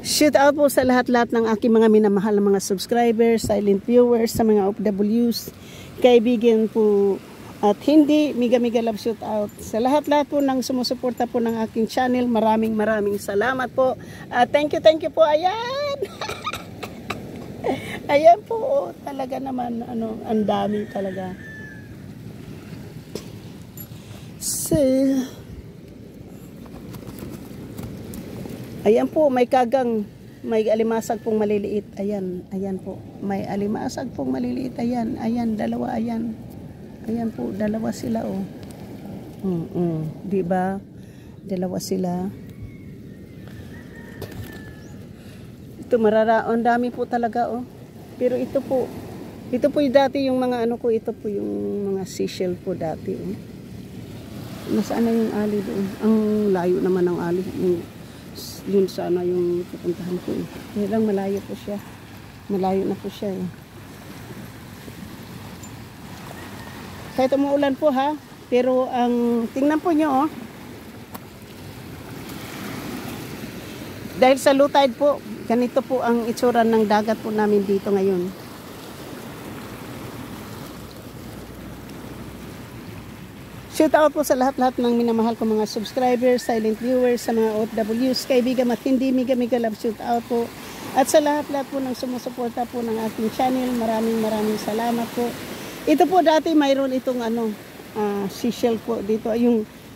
Shout out po sa lahat-lahat ng aking mga minamahal na mga subscribers, silent viewers, sa mga OFWs, kaibigan po at hindi, mega love shout out sa lahat-lahat po ng sumusuporta po ng aking channel. Maraming salamat po. Thank you po. Ayan. Ayan po, talaga naman ang dami talaga. So, ayan po, may kagang, may alimasag pong maliliit. Ayan po, may alimasag pong maliliit. Ayan, dalawa, ayan. Ayan po, dalawa sila oh. Diba? Dalawa sila. Ito ang dami po talaga oh. Pero ito po yung dati yung mga ito po yung mga seashell po dati oh. Nasaan na yung ali doon? Ang layo naman ng ali. Yun sana yung pupuntahan ko eh. Kaya lang malayo po siya. Malayo na po siya eh. Kahit umuulan po ha, pero ang tingnan po nyo oh. Dahil sa low tide po, ganito po ang itsura ng dagat po namin dito ngayon. Shout out po sa lahat-lahat ng minamahal ko mga subscribers, silent viewers, sa mga OFWs, kaibigan at hindi, mega love shout out po. At sa lahat-lahat po ng sumusuporta po ng ating channel, maraming salamat po. Ito po dati mayroon itong seashell po dito.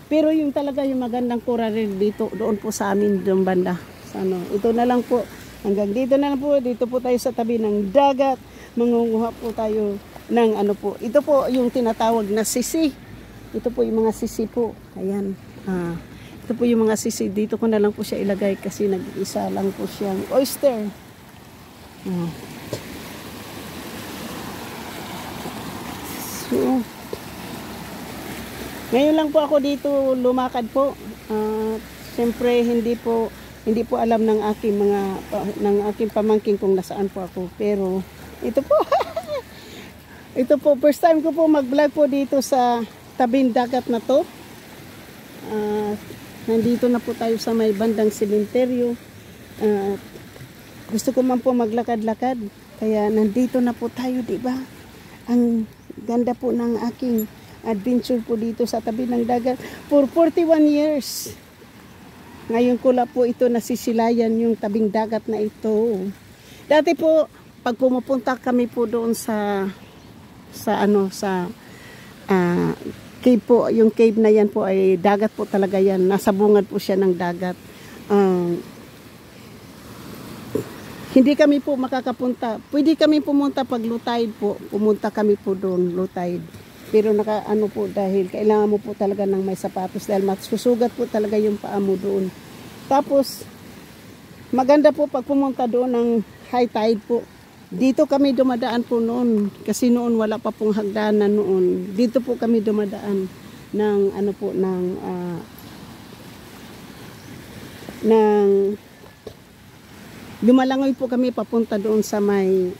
Pero yung talaga yung magandang coral dito, doon po sa amin, doon banda. Ito na lang po. Hanggang dito na lang po. Dito po tayo sa tabi ng dagat. Mangunguha po tayo ng po. Ito po yung tinatawag na sisi. Ito po yung mga sisi po. Ayan. Ito po yung mga sisi. Dito ko na lang po siya ilagay kasi nag-isa lang po siyang oyster. So, ngayon lang po ako dito lumakad po. Siyempre hindi po alam ng aking pamangkin kung nasaan po ako. Pero ito po. Ito po first time ko po mag-vlog po dito sa tabing dagat na to. Nandito na po tayo sa may bandang sementeryo. Gusto ko man po maglakad-lakad. Kaya nandito na po tayo, di ba? Ang ganda po ng aking adventure po dito sa tabi ng dagat for 41 years. Ngayon ko lang po ito nasisilayan yung tabing dagat na ito. Dati po pag pumupunta kami po doon sa cave po, yung cave na yan po ay dagat po talaga yan. Nasa bungad po siya ng dagat. Hindi kami po makakapunta. Pwede kami pumunta pag low tide po. Pumunta kami po doon, low tide. Pero po dahil kailangan mo po talaga ng may sapatos dahil masusugat po talaga yung paa mo doon. Tapos maganda po pag pumunta doon ng high tide po. Dito kami dumadaan po noon kasi noon wala pa pong hagdanan noon. Dito po kami dumadaan ng lumalangoy po kami papunta doon sa may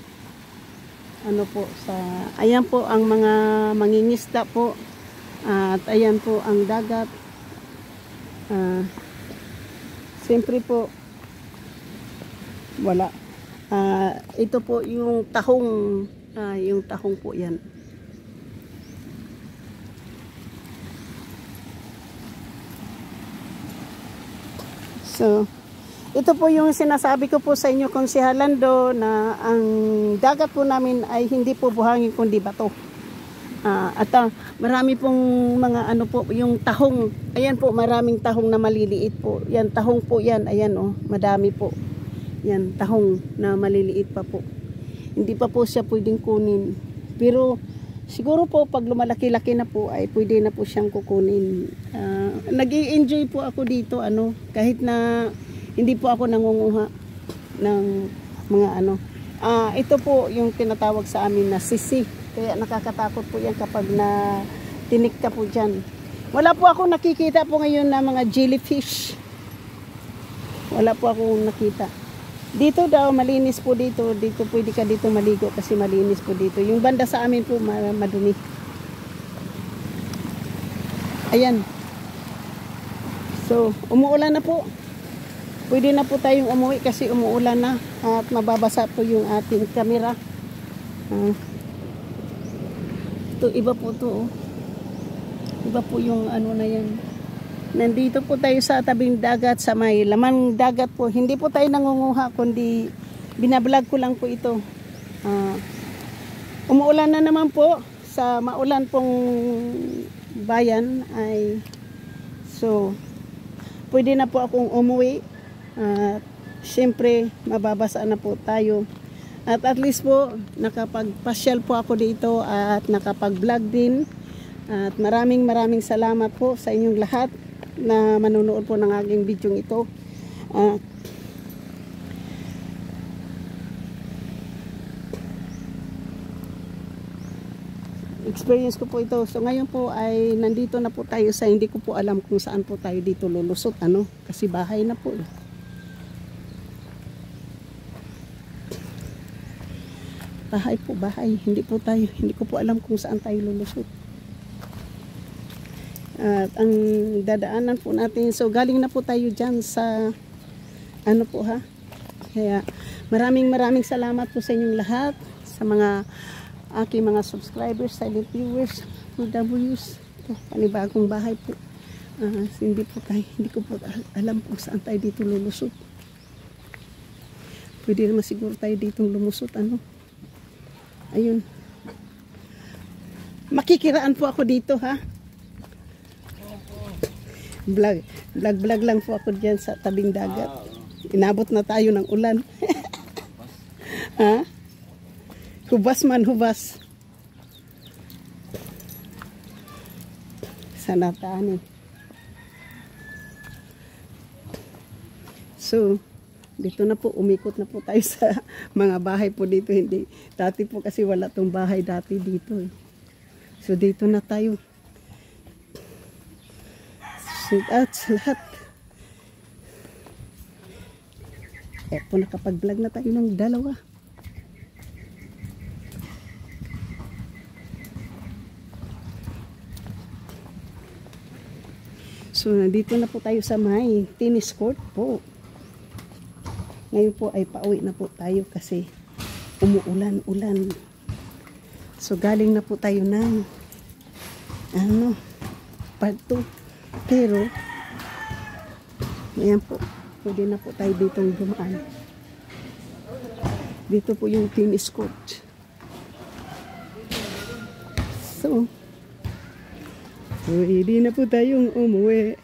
ayan po ang mga mangingisda po. At ayan po ang dagat. Siyempre po wala. Ito po yung tahong po yan. So ito po yung sinasabi ko po sa inyo, Konsehal Lando, na ang dagat po namin ay hindi po buhangin kundi bato. Marami pong mga po, yung tahong, ayan po, maraming tahong na maliliit po. Yan, tahong po yan, ayan oh, madami po. Yan, tahong na maliliit pa po. Hindi pa po siya pwedeng kunin. Pero siguro po pag lumalaki-laki na po ay pwede na po siyang kukunin. Nag-i-enjoy po ako dito, kahit na hindi po ako nangunguha ng mga ito po yung tinatawag sa amin na sisi. Kaya nakakatakot po yan kapag na tinik ka po dyan. Wala po ako nakikita po ngayon na mga jellyfish. Wala po akong nakita. Dito daw, malinis po dito. Dito pwede ka dito maligo kasi malinis po dito. Yung banda sa amin po madumi. Ayan. So, umuulan na po. pwede na po tayong umuwi kasi umuulan na at mababasa po yung ating camera. Ito, iba po to. Iba po yung ano na yan. Nandito po tayo sa tabing dagat, sa may laman dagat po. Hindi po tayo nangunguha, kundi binablog ko lang po ito. Umuulan na naman po sa maulan pong bayan ay so pwede na po akong umuwi at syempre mababasa na po tayo at least po nakapagpasyal po ako dito at nakapag-vlog din at maraming salamat po sa inyong lahat na manonood po ng aking video ito. Experience ko po ito. So ngayon po ay nandito na po tayo sa hindi ko po alam kung saan po tayo dito lulusot kasi bahay na po. Bahay po, bahay. Hindi ko po alam kung saan tayo lulusot. At ang dadaanan po natin, so galing na po tayo dyan sa kaya maraming salamat po sa inyong lahat, sa mga aking mga subscribers, silent viewers, W's, panibagong bahay po. Hindi ko po alam kung saan tayo dito lulusot. Pwede naman siguro tayo dito lumusot, ayun. Makikiraan po ako dito, ha? Vlog lang po ako dyan sa tabing dagat. Inabot na tayo ng ulan. Ha? Hubas man, hubas. Sana taan. So, dito na po, umikot na po tayo sa mga bahay po dito. Hindi, dati po kasi wala tong bahay dati dito. So, dito na tayo. Shoot out sa lahat. Po, nakapag-vlog na tayo ng dalawa. So, nandito na po tayo sa may tennis court po. Ngayon po ay pauwi na po tayo kasi umuulan-ulan. So, galing na po tayo ng part 2. Pero, ayan po, pwede na po tayo ditong dumaan. Dito po yung tennis court. So, pwede na po tayong umuwi.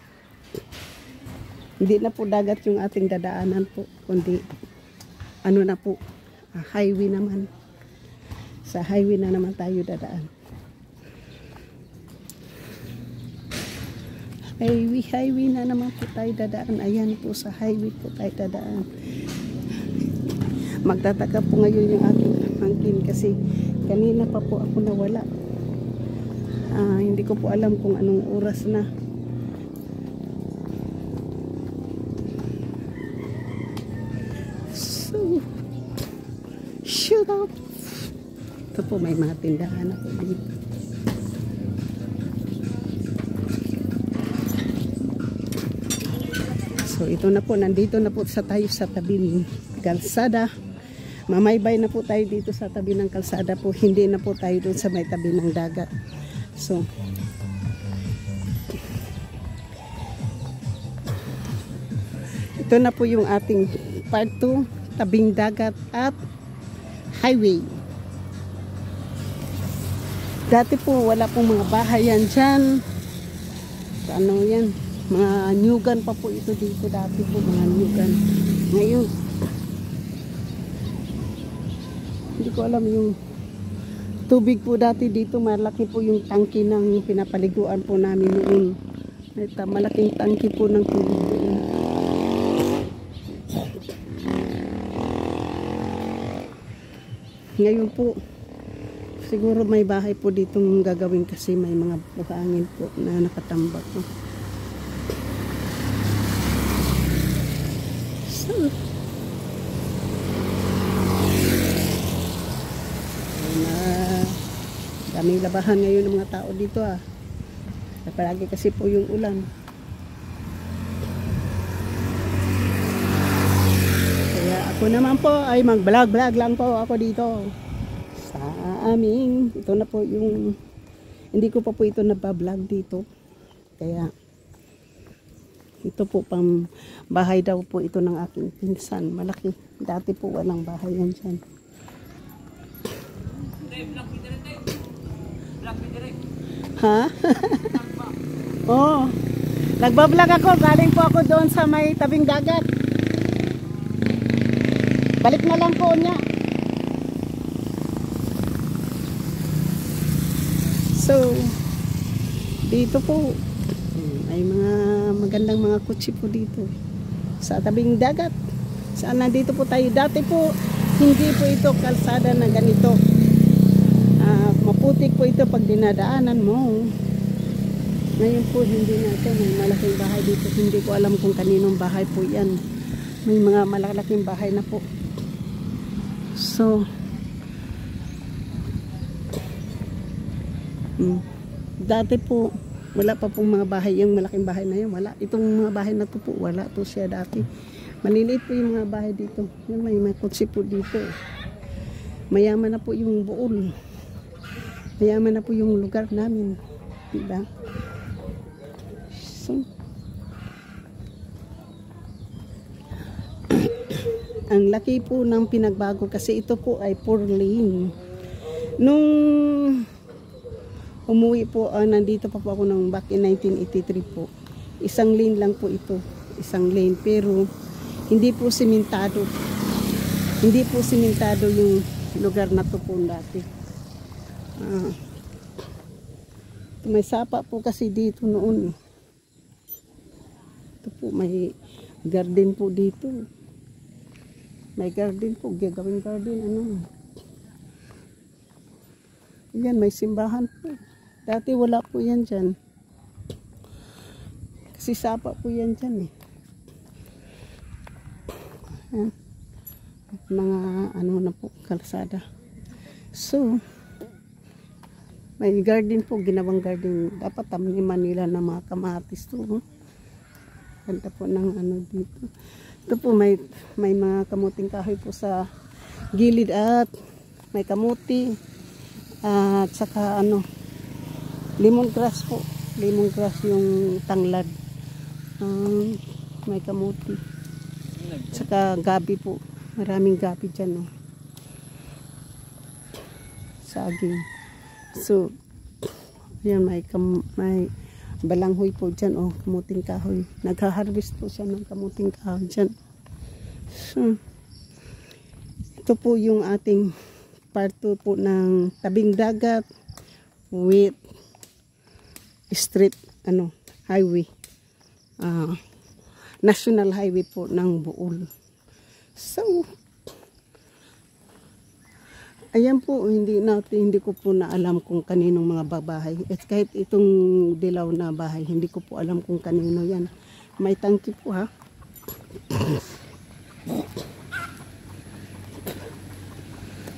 Hindi na po dagat yung ating dadaanan po, kundi na po, highway naman. Sa highway na naman tayo dadaan. Highway na naman po tayo dadaan. Ayan po, sa highway po tayo dadaan. Magtataka po ngayon yung ating pamangkin kasi kanina pa po ako nawala. Hindi ko po alam kung anong oras na. So, shut up. Ito po, may mga tindahan ako dito. So, ito na po, nandito na po tayo sa tabi ng kalsada. Mamaybay na po tayo dito sa tabi ng kalsada po. Hindi na po tayo doon sa may tabi ng dagat. So, ito na po yung ating part 2, tabing dagat at highway. Dati po wala pong mga bahay yan dyan. Ano yan? Mga nyugan pa po ito dito. Dati po mga nyugan. Ngayon, hindi ko alam yung tubig po dati dito. Malaki po yung tangki ng pinapaliguan po namin noon. Ito, malaking tangki po ng tubig doon. Ngayon po, siguro may bahay po ditong gagawin kasi may mga buhangin po na nakatambak po. So, daming labahan ngayon ng mga tao dito Palagi kasi po yung ulan. Ako naman po ay mag-vlog lang po ako dito sa aming, ito na po yung, hindi ko pa po ito nagpa-vlog dito, kaya ito po pang bahay daw po ito ng aking pinsan, malaki, dati po walang bahay yan dyan. Ha? Oh, nagbablog ako, galing po ako doon sa may tabing dagat. Balik na lang po niya. So, dito po ay mga magandang mga kutsi po dito sa tabing dagat. Saan nandito po tayo? Dati po hindi po ito kalsada na ganito. Maputik po ito pag dinadaanan mo. Ngayon po hindi na ito. May malaking bahay dito. Hindi ko alam kung kaninong bahay po yan. May mga malalaking bahay na po. So, dati po, wala pa pong mga bahay. Yung malaking bahay na yun, wala. Itong mga bahay na ito po, wala po siya dati. Maliliit po yung mga bahay dito. Yung may kutsi po dito. Mayaman na po yung Bohol. Mayaman na po yung lugar namin. Diba? So, ang laki po ng pinagbago kasi ito po ay 4 lane. Nung umuwi po, nandito pa po ako ng back in 1983 po. Isang lane lang po ito. Isang lane pero hindi po simentado. Hindi po simentado yung lugar na to po dati. May sapa po kasi dito noon. Ito po may garden po dito. May garden po, gagawin garden, ano. Yan, may simbahan po. Dati wala po yan dyan. Kasi sapa po yan dyan eh. Yan. Mga ano na po, kalsada. So, may garden po, ginawang garden. Dapat taniman nila ng mga kamatis to. Ganda po ng ano dito. Ito po may mga kamuting kahoy po sa gilid at may kamuti at saka ano lemongrass po. Lemongrass yung tanglad. May kamuti. Saka gabi po. Maraming gabi dyan. Oh. Saging. So, yan may balanghoy po dyan, oh, kamuting kahoy. Nagha-harvest po siya ng kamuting kahoy dyan. So, ito po yung ating part 2 po ng tabing dagat with street, highway. National highway po ng Bohol. So, ayan po, hindi ko po na alam kung kaninong mga babahay. At kahit itong dilaw na bahay, hindi ko po alam kung kanino yan. May tangki po ha.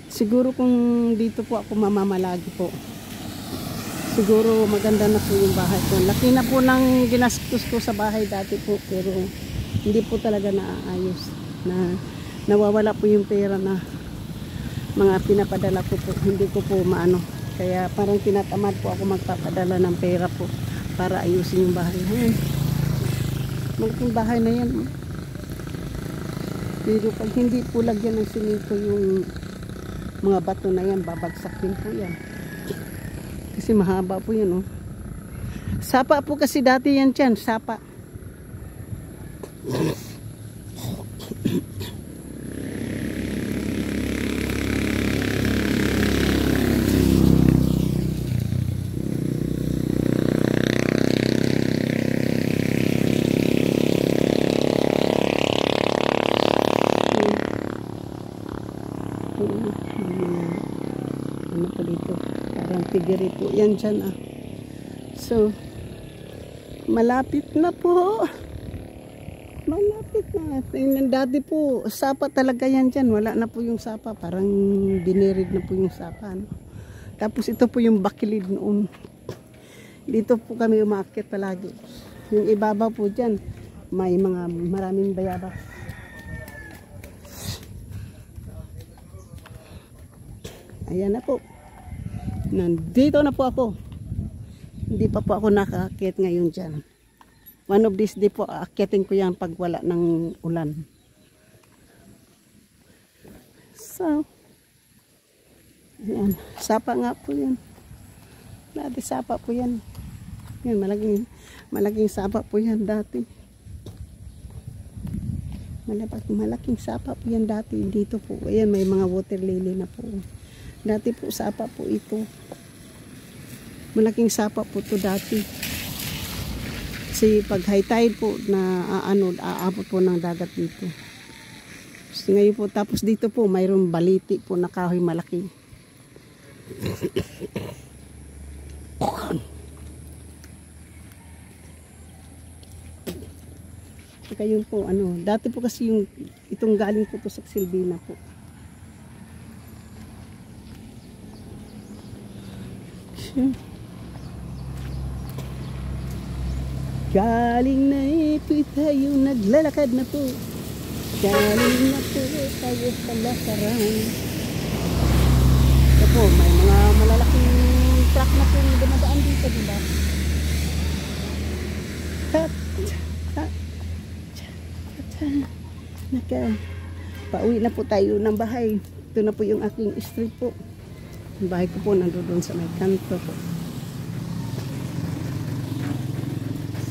Siguro kung dito po ako mamamalagi po, siguro maganda na po yung bahay ko. Laki na po ng ginastos ko sa bahay dati po, pero hindi po talaga naaayos. Nawawala po yung pera na mga pinapadala ko po, hindi ko po maano. Kaya parang tinatamad po ako magpapadala ng pera po para ayusin yung bahay. Ayan. Malaking bahay na yan. Pero pag hindi po lagyan ng simento yung mga bato na yan, babagsak din po yan. Kasi mahaba po yan, oh. Sapa po kasi dati yan dyan, sapa. Ano po dito? Parang tigiri po yan dyan ah. So, malapit na po. Malapit na. Dati po, sapa talaga yan dyan. Wala na po yung sapa. Parang dinirig na po yung sapa. No? Tapos ito po yung bakilid noon. Dito po kami umaakit palagi. Yung ibabaw po dyan, may mga maraming bayabas. Ayan na po. Nandito na po ako. Hindi pa po ako nakaakyat ngayon dyan. One of these day po, aakyatin ko yan pag wala ng ulan. So, ayan. Sapa nga po yan. Dati sapa po yan. Yan, malaking sapa po yan dati. Malaking sapa po yan dati. Dito po. Ayan, may mga water lily na po. Dati po sapa po ito. Malaking sapa po to dati. Kasi pag high tide po na aabot po ng dagat dito. So, ngayon po, tapos dito po mayroong baliti po na kahoy malaki. Saka yun po, dati po kasi itong galing po to sa Silvina po. Galing na po tayo, naglalakad na po. Galing na po tayo sa lakaran. Ito po, may mga malalaking truck na po dumadaan dito, diba? Pauwi na po tayo ng bahay. Ito na po yung aking street po. Ang bahay ko po nandoon sa may kanto po.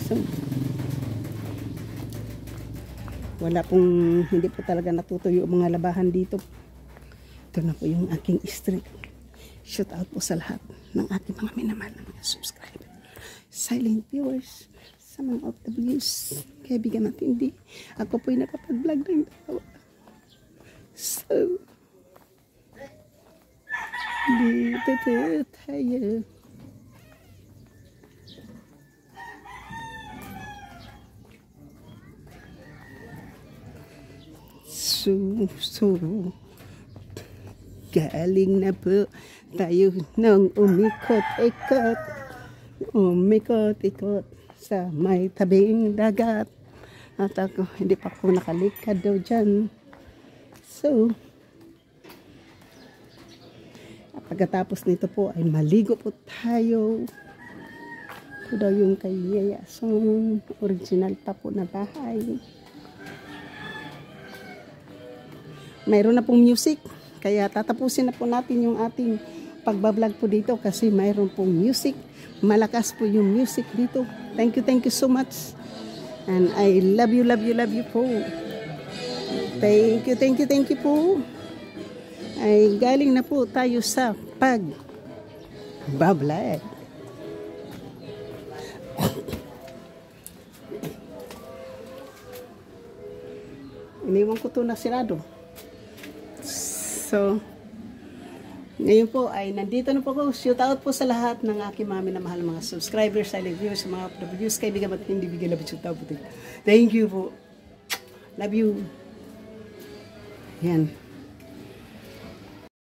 So, wala pong, hindi po talaga natutuyo mga labahan dito. Ito na po yung aking street. Shout out po sa lahat ng aking mga minamahal na mga subscriber, silent viewers, sa mga OFWs, kaibigan natin. Hindi ako po'y nakapag-vlog ng dalawa. So, dito tayo. So, galing na po tayo ng umikot-ikot sa may tabing dagat. At ako, hindi pa ako nakalikad daw dyan. So, pagkatapos nito po ay maligo po tayo. Ito daw yung kay Yayasong original pa po na bahay. Mayroon na pong music, kaya tatapusin na po natin yung ating pagbablog po dito kasi mayroon pong music. Malakas po yung music dito. Thank you so much. And I love you po. Thank you po. Ay galing na po tayo sa pagbablog. Iniwan ko to na sirado. So, ngayon po ay nandito na po ako. Shout out po sa lahat ng aking mga minamahal mga subscribers, silent viewers, mga OFWs, kaibigan at hindi bigyan labit shout out po. Thank you po. Love you. Yan.